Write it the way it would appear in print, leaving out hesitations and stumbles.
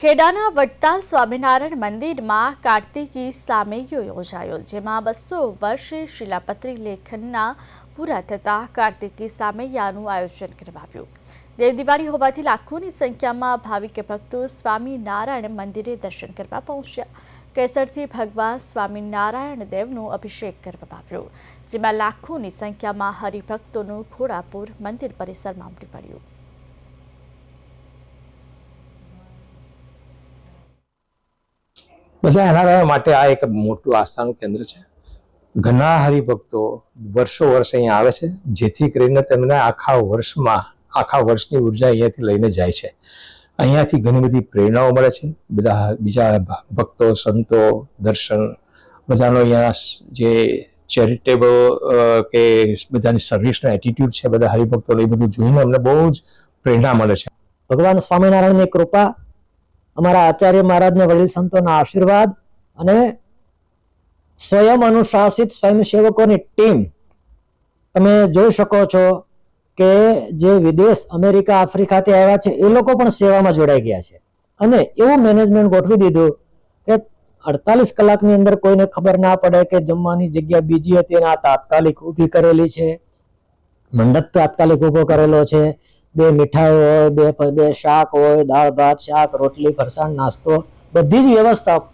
ખેડાના વડતાલ સ્વામિનારાયણ મંદિરમાં કાર્તિકી સામૈયો યોજાયો, જેમાં 200 વર્ષે શિલાપત્રી લેખનના પૂરા થતા કાર્તિકી સામૈયાનું આયોજન કરવામાં આવ્યું। દેવ દિવાળી હોવાથી લાખોની સંખ્યામાં ભાવિક ભક્તો સ્વામિનારાયણ મંદિરે દર્શન કરવા પહોંચ્યા। કેસરથી ભગવાન સ્વામિનારાયણ દેવનો અભિષેક કરવામાં આવ્યો, જેમાં લાખોની સંખ્યામાં હરિભક્તોનું ઘોડાપુર મંદિર પરિસરમાં ઉમટી પડ્યું। બધા એના માટે આ એક મોટું આસ્થાનું કેન્દ્ર છે। ઘણા હરિભક્તો વર્ષો વર્ષ અહીંયા આવે છે, જેથી કરીને તેમને આખા વર્ષની ઉર્જા અહીંયાથી લઈને જાય છે। અહીંયાથી ઘણી બધી પ્રેરણાઓ મળે છે। બીજા ભક્તો, સંતો, દર્શન, બધાનો અહીંયા જે ચેરિટેબલ કે બધાની સર્વિસનો એટીટ્યુડ છે, બધા હરિભક્તો એ બધું જોઈને અમને બહુ જ પ્રેરણા મળે છે। ભગવાન સ્વામિનારાયણની કૃપા, અમારા આચાર્ય મહારાજને વડીલ સંતોના આશીર્વાદ અને સ્વયં અનુશાસિત સ્વયંસેવકોની ટીમ, તમે જોઈ શકો છો કે જે વિદેશ, અમેરિકા, આફ્રિકાથી આવ્યા છે એ લોકો પણ સેવામાં જોડાઈ ગયા છે અને એવું મેનેજમેન્ટ ગોઠવી દીધું કે 48 કલાકની અંદર કોઈને ખબર ના પડે કે જમવાની જગ્યા બીજી હતી અને આ તાત્કાલિક ઊભી કરેલી છે। મંડપ તાત્કાલિક ઊભો કરેલો છે। 2 મીઠાઈ હોય, બે શાક હોય, દાળ ભાત શાક, રોટલી, ફરસાણ, નાસ્તો, બધી જ વ્યવસ્થા